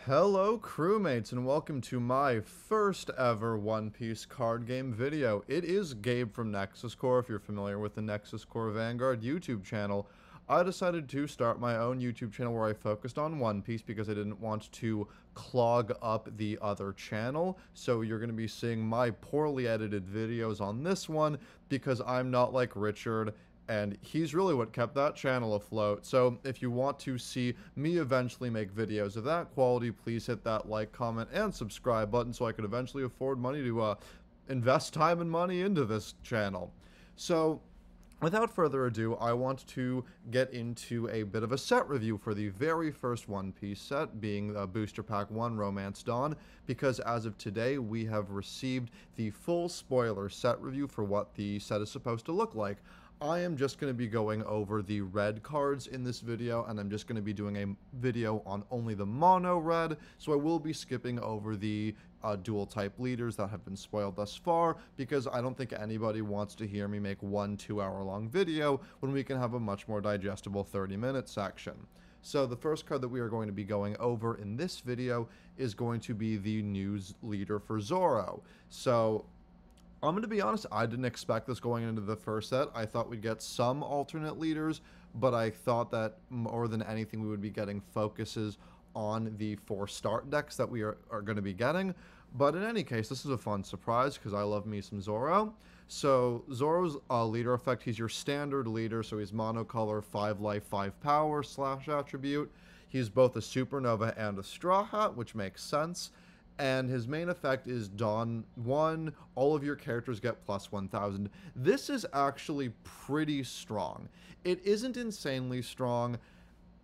Hello crewmates and welcome to my first ever One Piece card game video. It is Gabe from Nexus Core. If you're familiar with the Nexus Core Vanguard YouTube channel, I decided to start my own YouTube channel where I focused on One Piece because I didn't want to clog up the other channel. So you're going to be seeing my poorly edited videos on this one because I'm not like Richard, and he's really what kept that channel afloat. So if you want to see me eventually make videos of that quality, please hit that like, comment, and subscribe button so I could eventually afford money to invest time and money into this channel. So without further ado, I want to get into a bit of a set review for the very first One Piece set, being Booster Pack 1 Romance Dawn, because as of today, we have received the full spoiler set review for what the set is supposed to look like. I am just going to be going over the red cards in this video, and I'm just going to be doing a video on only the mono red, so I will be skipping over the dual type leaders that have been spoiled thus far, because I don't think anybody wants to hear me make one 2-hour long video when we can have a much more digestible 30-minute section. So the first card that we are going to be going over in this video is going to be the news leader for Zoro. So I'm going to be honest, I didn't expect this going into the first set. I thought we'd get some alternate leaders, but I thought that more than anything we would be getting focuses on the 4 start decks that we are going to be getting. But in any case, this is a fun surprise because I love me some Zoro. So Zoro's leader effect, he's your standard leader, so he's monocolor, 5 life, 5 power / attribute. He's both a supernova and a straw hat, which makes sense. And his main effect is Dawn 1, all of your characters get plus 1000. This is actually pretty strong. It isn't insanely strong,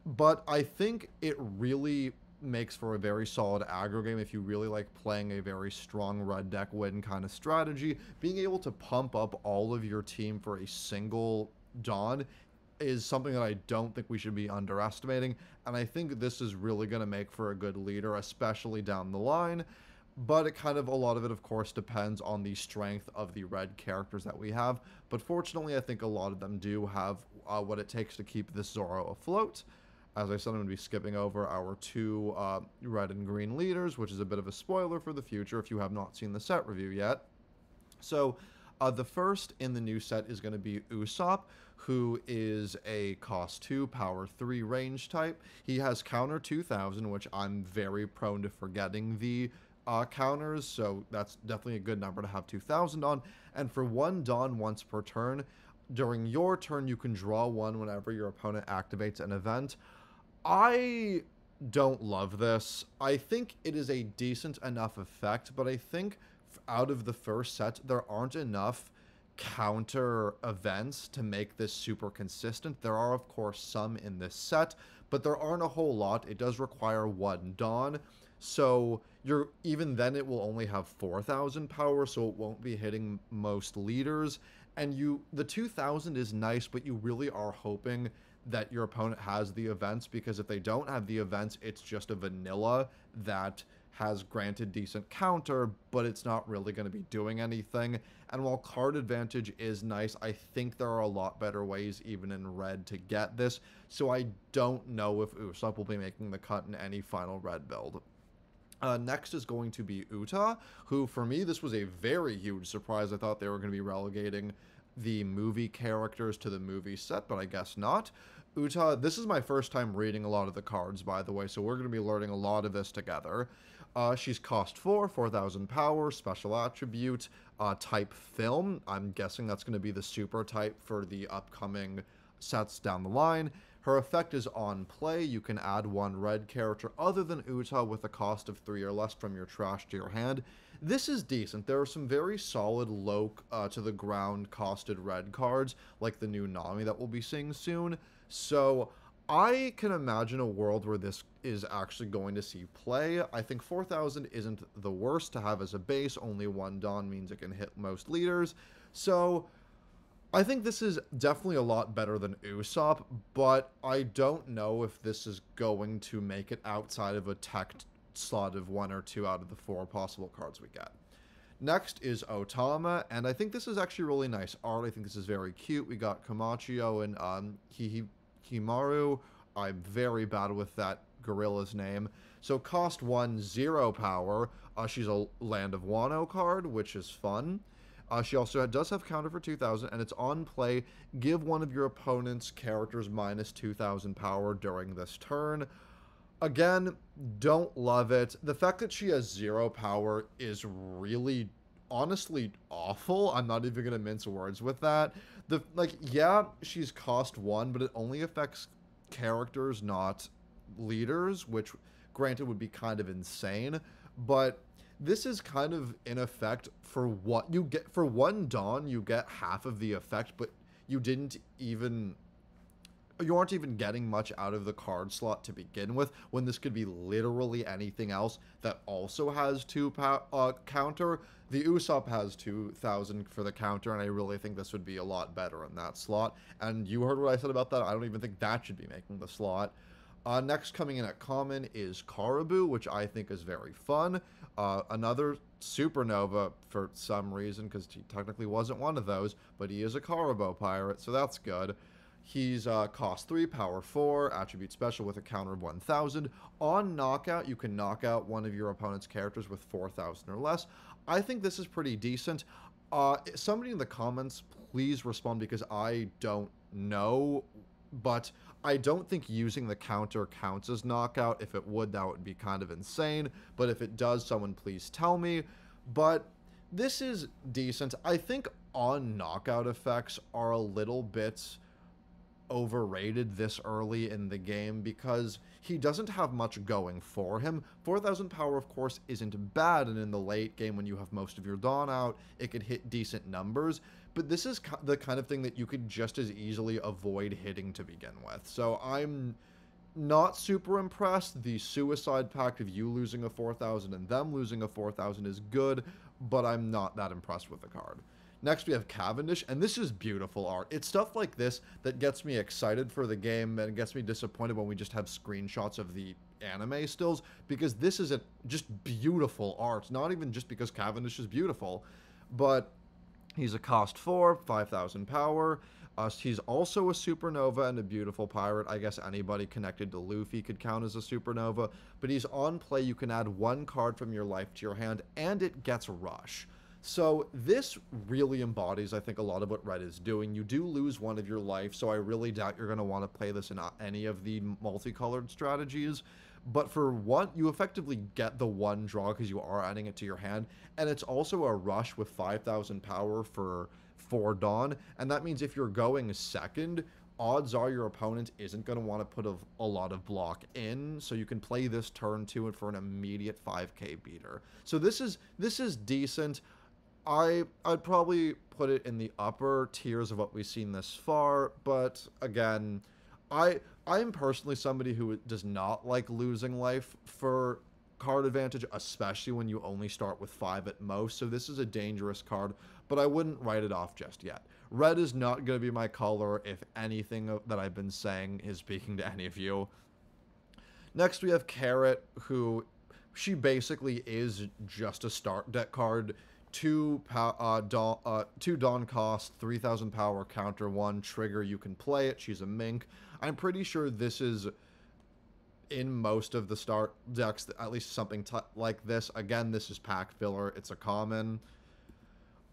but I think it really makes for a very solid aggro game if you really like playing a very strong red deck win kind of strategy. Being able to pump up all of your team for a single Dawn is something that I don't think we should be underestimating, and I think this is really going to make for a good leader, especially down the line. But it kind of, a lot of it of course depends on the strength of the red characters that we have, but fortunately I think a lot of them do have what it takes to keep this Zoro afloat. As I said, I'm going to be skipping over our 2 red and green leaders, which is a bit of a spoiler for the future if you have not seen the set review yet. So the first in the new set is going to be Usopp, who is a cost 2, power 3 range type. He has counter 2000, which I'm very prone to forgetting the counters, so that's definitely a good number to have 2000 on. And for 1 Dawn once per turn, during your turn you can draw 1 whenever your opponent activates an event. I don't love this. I think it is a decent enough effect, but I think out of the first set, there aren't enough counter events to make this super consistent. There are, of course, some in this set, but there aren't a whole lot. It does require 1 Dawn, so even then it will only have 4000 power, so it won't be hitting most leaders. And the 2000 is nice, but you really are hoping that your opponent has the events, because if they don't have the events, it's just a vanilla that has granted decent counter, but it's not really going to be doing anything. And while card advantage is nice, I think there are a lot better ways, even in red, to get this. So I don't know if Usopp will be making the cut in any final red build. Next is going to be Uta, who for me, this was a very huge surprise. I thought they were going to be relegating the movie characters to the movie set, but I guess not. Uta, this is my first time reading a lot of the cards, by the way, so we're going to be learning a lot of this together. She's cost 4, 4000 power, special attribute, type film. I'm guessing that's going to be the super type for the upcoming sets down the line. Her effect is on play. You can add 1 red character other than Uta with a cost of 3 or less from your trash to your hand. This is decent. There are some very solid low to the ground costed red cards, like the new Nami that we'll be seeing soon. So I can imagine a world where this is actually going to see play. I think 4000 isn't the worst to have as a base. Only 1 Dawn means it can hit most leaders. So I think this is definitely a lot better than Usopp, but I don't know if this is going to make it outside of a tech slot of 1 or 2 out of the 4 possible cards we get. Next is Otama, and I think this is actually really nice art. I think this is very cute. We got Kamachio and Himaru. I'm very bad with that gorilla's name. So cost 1, 0 power. She's a Land of Wano card, which is fun. She also does have counter for 2,000, and it's on play. Give one of your opponent's characters minus 2,000 power during this turn. Again, don't love it. The fact that she has 0 power is really, honestly, awful. I'm not even gonna mince words with that. Yeah, she's cost 1, but it only affects characters, not leaders, which, granted, would be kind of insane. But this is kind of in effect for what you get. For 1 Dawn, you get half of the effect, but you aren't even getting much out of the card slot to begin with, when this could be literally anything else that also has 2 counter. The Usopp has 2,000 for the counter, and I really think this would be a lot better in that slot. And you heard what I said about that. I don't even think that should be making the slot. Next coming in at common is Caribou, which I think is very fun. Another supernova for some reason, because he technically wasn't one of those, but he is a Caribou pirate, so that's good. He's cost 3, power 4, attribute special with a counter of 1,000. On knockout, you can knock out one of your opponent's characters with 4,000 or less. I think this is pretty decent. Somebody in the comments, please respond, because I don't know, but I don't think using the counter counts as knockout. If it would, that would be kind of insane, but if it does, someone please tell me. But this is decent. I think on knockout effects are a little bit overrated this early in the game, because he doesn't have much going for him. 4,000 power, of course, isn't bad, and in the late game when you have most of your Dawn out, it could hit decent numbers, but this is the kind of thing that you could just as easily avoid hitting to begin with. So I'm not super impressed. The Suicide Pact of you losing a 4,000 and them losing a 4,000 is good, but I'm not that impressed with the card. Next, we have Cavendish, and this is beautiful art. It's stuff like this that gets me excited for the game and gets me disappointed when we just have screenshots of the anime stills, because this is just beautiful art. Not even just because Cavendish is beautiful, but he's a cost 4, 5,000 power. He's also a supernova and a beautiful pirate. I guess anybody connected to Luffy could count as a supernova, but he's on play. You can add 1 card from your life to your hand, and it gets Rush. So this really embodies, I think, a lot of what Red is doing. You do lose 1 of your life, so I really doubt you're going to want to play this in any of the multicolored strategies. But for 1, you effectively get the 1 draw because you are adding it to your hand, and it's also a rush with 5,000 power for 4 Dawn, and that means if you're going second, odds are your opponent isn't going to want to put a lot of block in, so you can play this turn 2 and for an immediate 5k beater. So this is decent. I'd probably put it in the upper tiers of what we've seen this far, but again, I'm personally somebody who does not like losing life for card advantage, especially when you only start with 5 at most, so this is a dangerous card, but I wouldn't write it off just yet. Red is not going to be my color if anything that I've been saying is speaking to any of you. Next, we have Carrot, who she basically is just a start deck card. 2 Dawn cost, 3,000 power, counter 1, trigger, you can play it. She's a mink. I'm pretty sure this is in most of the start decks, at least something like this. Again, this is pack filler. It's a common.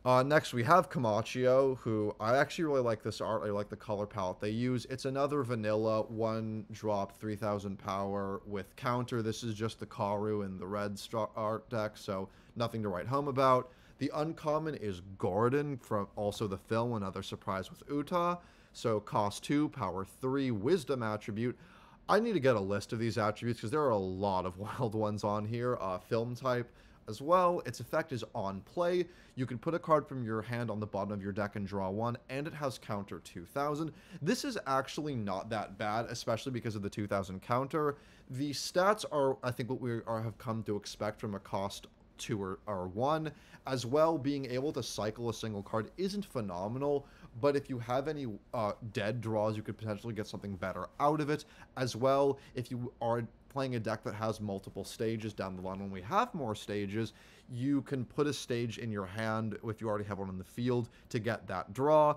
Next, we have Kamachio, who I actually really like this art. I like the color palette they use. It's another vanilla 1 drop, 3,000 power with counter. This is just the Karu and the red art deck, so nothing to write home about. The uncommon is Gordon from also the film, another surprise with Uta. So cost 2, power 3, wisdom attribute. I need to get a list of these attributes because there are a lot of wild ones on here. Film type as well. Its effect is on play. You can put a card from your hand on the bottom of your deck and draw 1, and it has counter 2,000. This is actually not that bad, especially because of the 2,000 counter. The stats are, I think, what we have come to expect from a cost 2 or 1. As well, being able to cycle a single card isn't phenomenal, but if you have any dead draws, you could potentially get something better out of it. As well, if you are playing a deck that has multiple stages down the line, when we have more stages, you can put a stage in your hand if you already have one in the field to get that draw.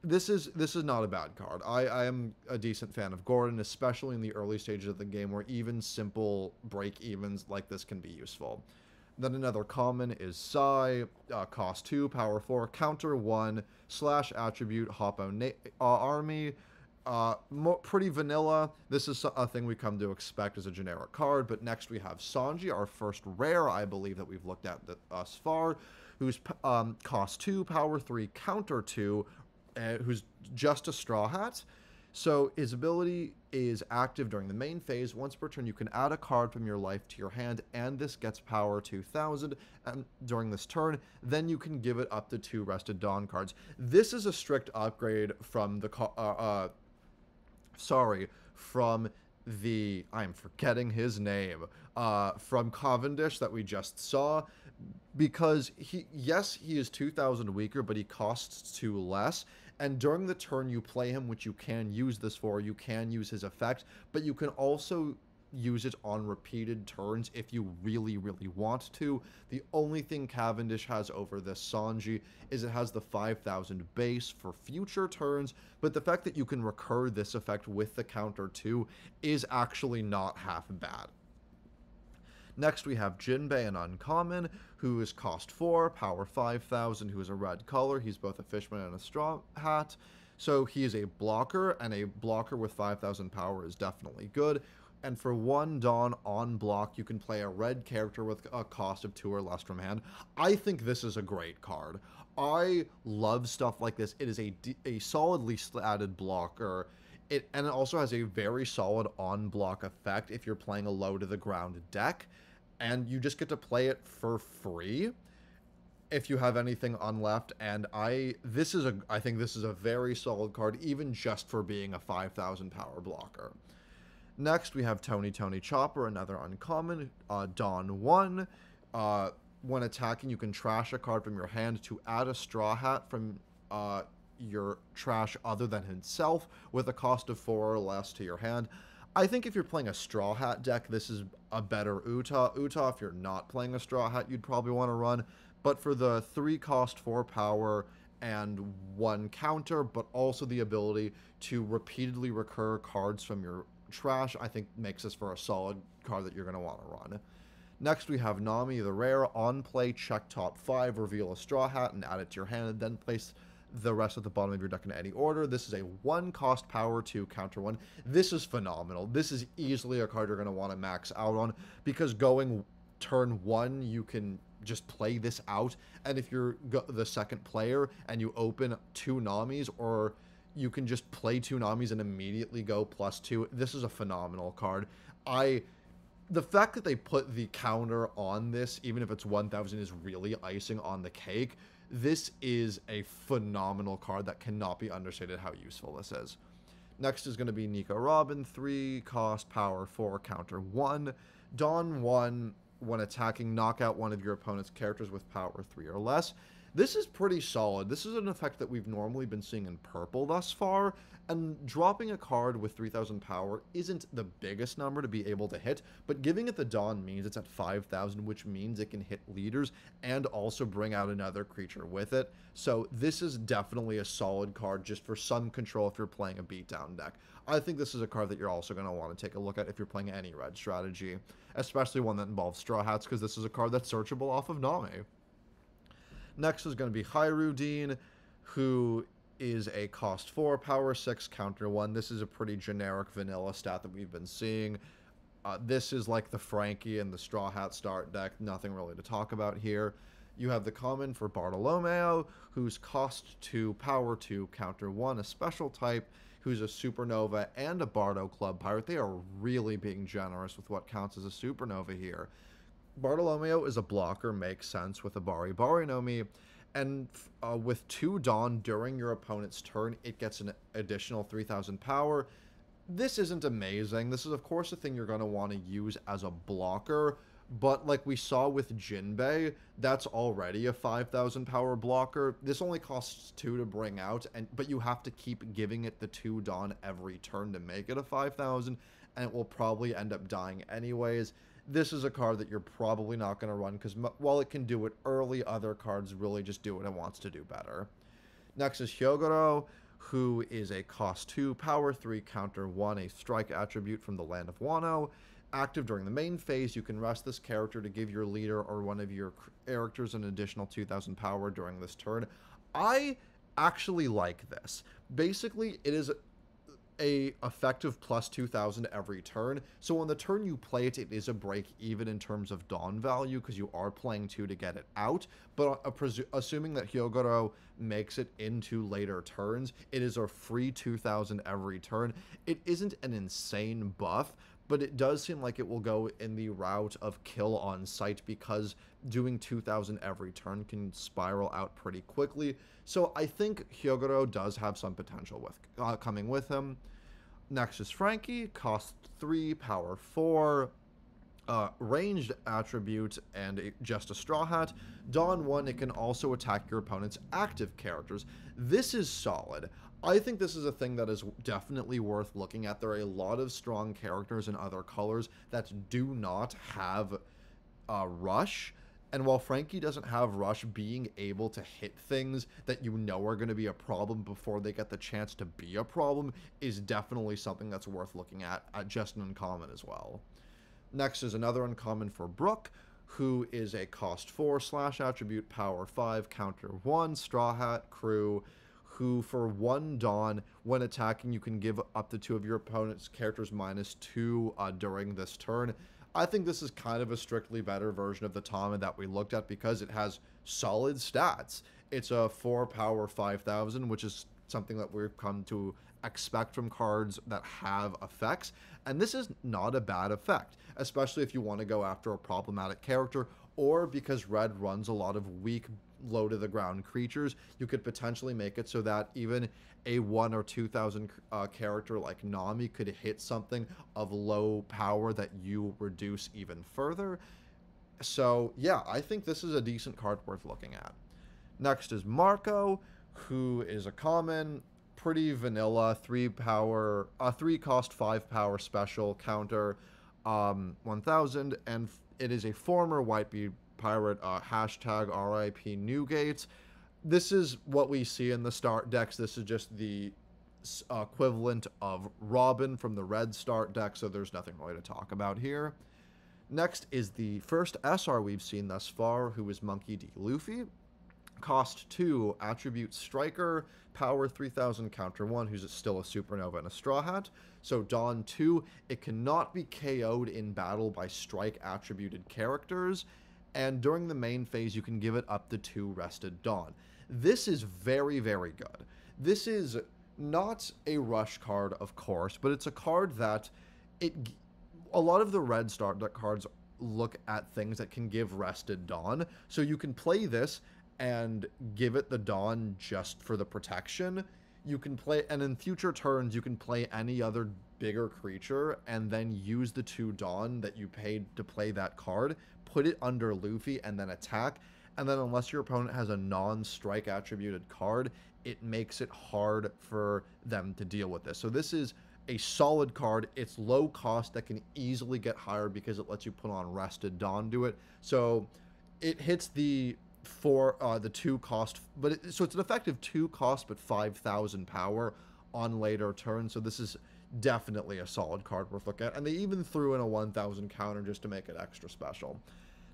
this is not a bad card. I am a decent fan of Gordon, especially in the early stages of the game where even simple break-evens like this can be useful. Then another common is Sai, cost 2, power 4, counter 1, slash attribute, Hoppo army. Pretty vanilla. This is a thing we come to expect as a generic card, but next we have Sanji, our first rare, I believe, that we've looked at thus far, who's cost 2, power 3, counter 2, who's just a Straw Hat. So his ability is active during the main phase. Once per turn, you can add a card from your life to your hand, and this gets power 2000 during this turn. Then you can give it up to 2 Rested Dawn cards. This is a strict upgrade from the I'm forgetting his name, from Cavendish that we just saw, because he is 2000 weaker, but he costs 2 less, and during the turn you play him, which you can use this for, you can use his effect, but you can also use it on repeated turns if you really, really want to. The only thing Cavendish has over this Sanji is it has the 5000 base for future turns, but the fact that you can recur this effect with the counter 2 is actually not half bad. Next we have Jinbe, an uncommon, who is cost 4, power 5000, who is a red color. He's both a fishman and a straw hat. So he is a blocker, and a blocker with 5000 power is definitely good. And for 1 Dawn on block, you can play a red character with a cost of 2 or less from hand. I think this is a great card. I love stuff like this. It is a solidly slatted blocker. And it also has a very solid on-block effect if you're playing a low-to-the-ground deck. And you just get to play it for free if you have anything unleft. And I think this is a very solid card, even just for being a 5000 power blocker. Next, we have Tony.Chopper, another uncommon, Dawn 1. When attacking, you can trash a card from your hand to add a Straw Hat from your trash other than himself with a cost of 4 or less to your hand. I think if you're playing a Straw Hat deck, this is a better Uta. If you're not playing a Straw Hat, you'd probably want to run. But for the 3 cost, 4 power, and 1 counter, but also the ability to repeatedly recur cards from your trash, I think makes this for a solid card that you're going to want to run. Next, we have Nami, the rare. On play, check top 5, reveal a Straw Hat, and add it to your hand, and then place the rest at the bottom of your deck in any order. This is a 1 cost power 2 counter 1. This is phenomenal. This is easily a card you're going to want to max out on, because going turn 1, you can just play this out, and if you're the second player and you open 2 Namis, or you can just play 2 Namis and immediately go +2. This is a phenomenal card. The fact that they put the counter on this, even if it's 1000, is really icing on the cake. This is a phenomenal card that cannot be understated how useful this is. Next is going to be Nico Robin, 3 cost, power 4, counter 1. Dawn 1, when attacking, knock out one of your opponent's characters with power 3 or less. This is pretty solid. This is an effect that we've normally been seeing in purple thus far, and dropping a card with 3000 power isn't the biggest number to be able to hit, but giving it the Dawn means it's at 5000, which means it can hit leaders and also bring out another creature with it. So this is definitely a solid card just for some control if you're playing a beatdown deck. I think this is a card that you're also going to want to take a look at if you're playing any red strategy, especially one that involves Straw Hats, because this is a card that's searchable off of Nami. Next is going to be Hyogoro, who is a cost 4, power 6, counter 1. This is a pretty generic vanilla stat that we've been seeing. This is like the Franky and the Straw Hat start deck. Nothing really to talk about here. You have the common for Bartolomeo, who's cost 2, power 2, counter 1, a special type, who's a supernova and a Bardo Club Pirate. They are really being generous with what counts as a supernova here. Bartolomeo is a blocker, makes sense with a Bari Nomi, and with 2 Dawn during your opponent's turn, it gets an additional 3000 power. This isn't amazing. This is, of course, a thing you're going to want to use as a blocker, but like we saw with Jinbe, that's already a 5000 power blocker. This only costs 2 to bring out, but you have to keep giving it the 2 Dawn every turn to make it a 5000, and it will probably end up dying anyways. This is a card that you're probably not going to run, because while it can do it early, other cards really just do what it wants to do better. Next is Hyogoro, who is a cost 2, power 3, counter 1, a strike attribute from the land of Wano. Active during the main phase, you can rest this character to give your leader or one of your characters an additional 2,000 power during this turn. I actually like this. Basically, it is a effective plus 2,000 every turn. So on the turn you play it, it is a break even in terms of Dawn value because you are playing 2 to get it out. But assuming that Hyogoro makes it into later turns, it is a free 2,000 every turn. It isn't an insane buff, but it does seem like it will go in the route of kill on sight because doing 2,000 every turn can spiral out pretty quickly. So I think Hyogoro does have some potential with coming with him. Next is Franky, cost 3, power 4, ranged attribute, and just a Straw Hat. Dawn 1, it can also attack your opponent's active characters. This is solid. I think this is a thing that is definitely worth looking at. There are a lot of strong characters in other colors that do not have Rush. And while Franky doesn't have Rush, being able to hit things that you know are going to be a problem before they get the chance to be a problem is definitely something that's worth looking at just an uncommon as well. Next is another uncommon for Brook, who is a cost 4 / attribute, power 5, counter 1, Straw Hat, crew, who for 1 Dawn, when attacking, you can give up to 2 of your opponent's characters -2 during this turn. I think this is kind of a strictly better version of the Otama that we looked at because it has solid stats. It's a 4 power 5,000, which is something that we've come to expect from cards that have effects. And this is not a bad effect, especially if you want to go after a problematic character or because red runs a lot of weak, low to the ground creatures. You could potentially make it so that even a 1 or 2,000 character like Nami could hit something of low power that you reduce even further. So yeah, I think this is a decent card worth looking at. Next is Marco, who is a common, pretty vanilla, 3 power, 3 cost 5 power special, counter 1,000, and it is a former Whitebeard pirate, hashtag RIP Newgate. This is what we see in the start decks. This is just the equivalent of Robin from the red start deck, so there's nothing really to talk about here. Next is the first SR we've seen thus far, who is Monkey-D Luffy. Cost 2, attribute striker, power 3,000, counter 1, who's still a supernova and a Straw Hat. So Dawn 2, it cannot be KO'd in battle by strike attributed characters, and during the main phase you can give it up to 2 rested Dawn. This is very, very good. This is not a rush card, of course, but it's a card that a lot of the red start deck cards look at things that can give rested Dawn, so you can play this and give it the Dawn just for the protection. You can play, and in future turns, you can play any other bigger creature and then use the 2 Dawn that you paid to play that card, put it under Luffy, and then attack. And then unless your opponent has a non-strike attributed card, it makes it hard for them to deal with this. So this is a solid card. It's low cost that can easily get higher because it lets you put on rested Dawn to it. So it hits the 2 cost, but so it's an effective 2 cost but 5,000 power on later turns. So this is definitely a solid card worth looking at, and they even threw in a 1,000 counter just to make it extra special.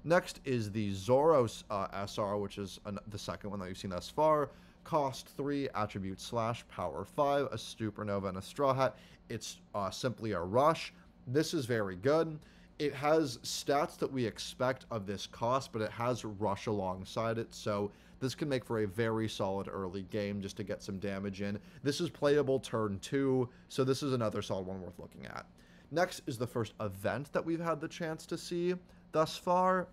Next is the Zoro SR, which is the second one that we've seen thus far. Cost 3, attribute / power 5, a supernova and a Straw Hat. It's simply a rush. This is very good. It has stats that we expect of this cost, but it has rush alongside it, so this can make for a very solid early game just to get some damage in. This is playable turn 2, so this is another solid one worth looking at. Next is the first event that we've had the chance to see thus far,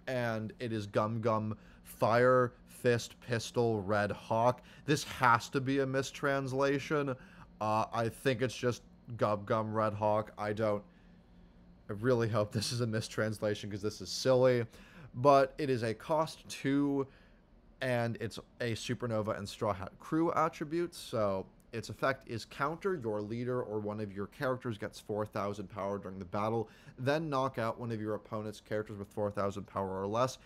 and it is Gum Gum Fire Fist Pistol Red Hawk. This has to be a mistranslation. I think it's just Gum Gum Red Hawk. I really hope this is a mistranslation because this is silly, but it is a cost 2, and it's a supernova and Straw Hat crew attribute. So its effect is counter your leader or one of your characters gets 4,000 power during the battle, then knock out one of your opponent's characters with 4,000 power or less,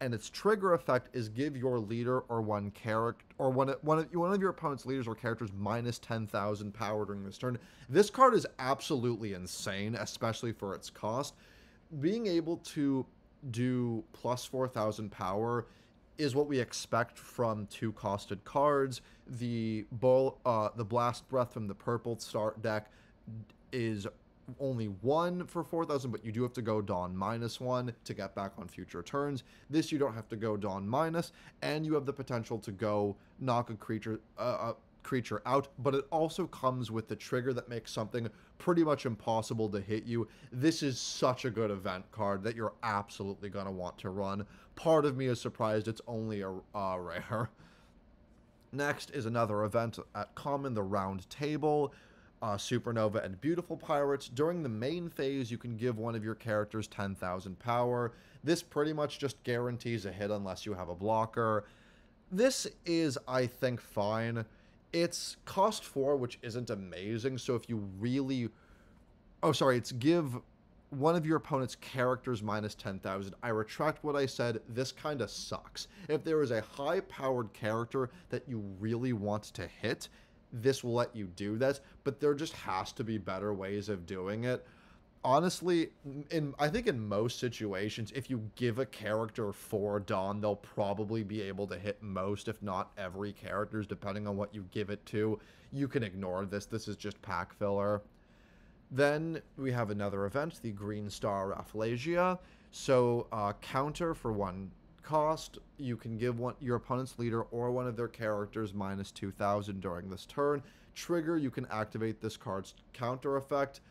and its trigger effect is give your leader or one of your opponent's leaders or characters minus 10,000 power during this turn. This card is absolutely insane, especially for its cost. Being able to do plus 4,000 power is what we expect from two-costed cards. The Blast Breath from the purple start deck is only 1 for 4,000, but you do have to go Dawn -1 to get back on future turns. This you don't have to go Dawn minus, and you have the potential to go knock a creature out, but it also comes with the trigger that makes something pretty much impossible to hit you. This is such a good event card that you're absolutely going to want to run. Part of me is surprised it's only a rare. Next is another event at common, the Round Table. Supernova and Beautiful Pirates. During the main phase, you can give one of your characters 10,000 power. This pretty much just guarantees a hit unless you have a blocker. This is, I think, fine. It's cost 4, which isn't amazing, so if you really... Oh, sorry, it's give one of your opponent's characters minus 10,000. I retract what I said. This kind of sucks. If there is a high-powered character that you really want to hit, this will let you do that, but there just has to be better ways of doing it. Honestly, I think in most situations, if you give a character 4 Dawn, they'll probably be able to hit most, if not every characters, depending on what you give it to. You can ignore this. This is just pack filler. Then we have another event, the Green Star Rafflesia. So, counter for 1 cost, you can give your opponent's leader or one of their characters minus 2,000 during this turn. Trigger, you can activate this card's counter effect.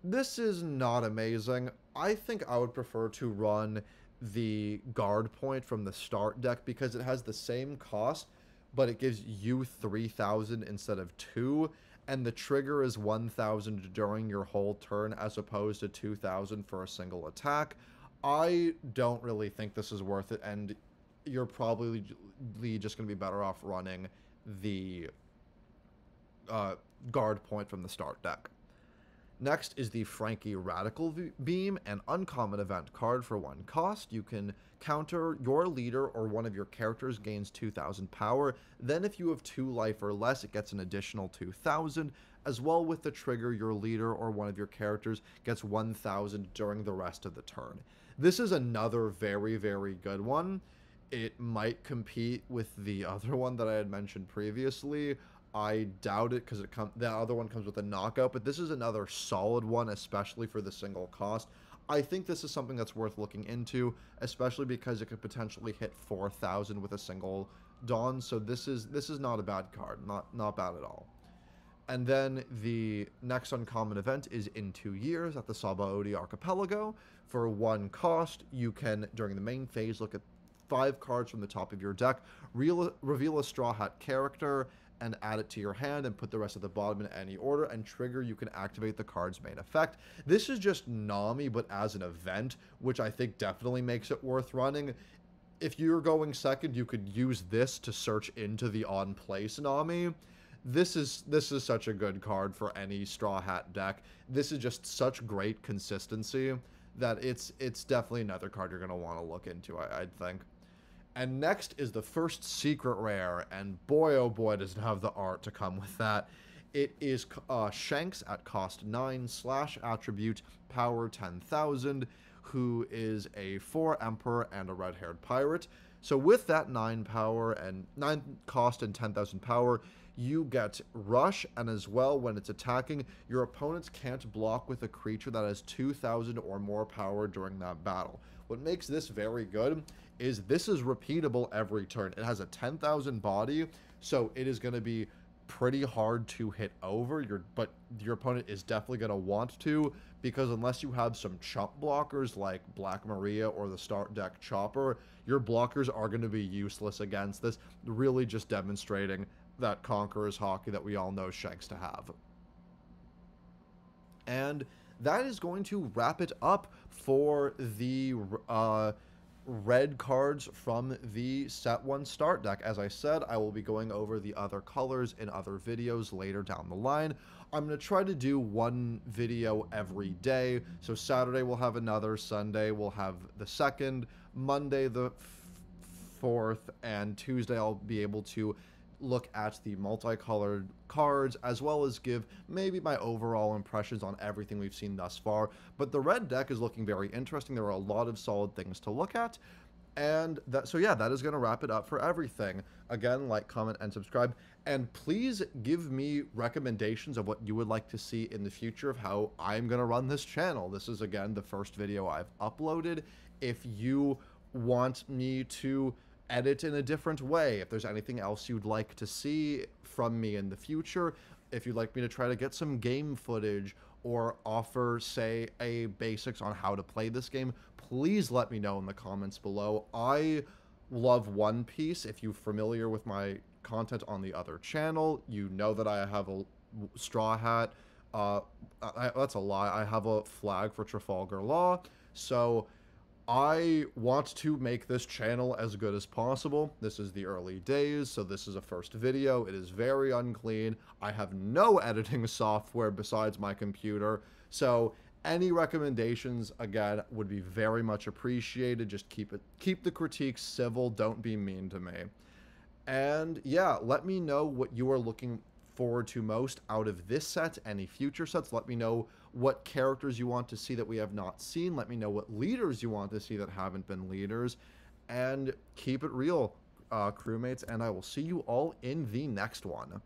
This is not amazing. I think I would prefer to run the guard point from the start deck because it has the same cost, but it gives you 3,000 instead of 2, and the trigger is 1,000 during your whole turn as opposed to 2,000 for a single attack. I don't really think this is worth it, and you're probably just going to be better off running the guard point from the start deck. Next is the Franky Radical Beam, an uncommon event card for 1 cost. You can counter your leader or one of your characters gains 2,000 power. Then if you have 2 life or less, it gets an additional 2,000. As well with the trigger, your leader or one of your characters gets 1,000 during the rest of the turn. This is another very, very good one. It might compete with the other one that I had mentioned previously. I doubt it because the other one comes with a knockout, but this is another solid one, especially for the single cost. I think this is something that's worth looking into, especially because it could potentially hit 4,000 with a single Dawn. So this is not a bad card, not bad at all. And then the next uncommon event is in 2 years at the Sabaody Archipelago. For 1 cost, you can, during the main phase, look at 5 cards from the top of your deck, reveal a Straw Hat character, and add it to your hand, and put the rest at the bottom in any order, and trigger, you can activate the card's main effect. This is just Nami, but as an event, which I think definitely makes it worth running. If you're going second, you could use this to search into the on-place Nami. This is such a good card for any Straw Hat deck. This is just such great consistency that it's definitely another card you're going to want to look into, I'd think. And next is the first secret rare, and boy oh boy does it have the art to come with that. It is Shanks at cost 9 / attribute power 10,000, who is a 4 Emperor and a red-haired pirate. So with that 9 power and 9 cost and 10,000 power, you get Rush, and as well, when it's attacking, your opponents can't block with a creature that has 2,000 or more power during that battle. What makes this very good is this is repeatable every turn. It has a 10,000 body, so it is going to be pretty hard to hit over, but your opponent is definitely going to want to, because unless you have some chump blockers like Black Maria or the start deck Chopper, your blockers are going to be useless against this, really just demonstrating that Conqueror's hockey that we all know Shanks to have. And that is going to wrap it up for the red cards from the set 1 start deck. As I said, I will be going over the other colors in other videos later down the line. I'm going to try to do one video every day. So Saturday we'll have another, Sunday we'll have the second, Monday the 4th, and Tuesday I'll be able to look at the multicolored cards, as well as give maybe my overall impressions on everything we've seen thus far. But the red deck is looking very interesting. There are a lot of solid things to look at. And so yeah, that is going to wrap it up for everything. Again, like, comment, and subscribe. And please give me recommendations of what you would like to see in the future of how I'm going to run this channel. This is, again, the first video I've uploaded. If you want me to edit in a different way, if there's anything else you'd like to see from me in the future, if you'd like me to try to get some game footage or offer, say, a basics on how to play this game, please let me know in the comments below. I love One Piece. If you're familiar with my content on the other channel, you know that I have a straw hat. That's a lie. I have a flag for Trafalgar Law. So I want to make this channel as good as possible. This is the early days, so this is a first video. It is very unclean. I have no editing software besides my computer. So any recommendations, again, would be very much appreciated. Just keep the critiques civil. Don't be mean to me. And yeah, let me know what you are looking forward to most out of this set, any future sets. Let me know what characters you want to see that we have not seen. Let me know what leaders you want to see that haven't been leaders. And keep it real, crewmates, and I will see you all in the next one.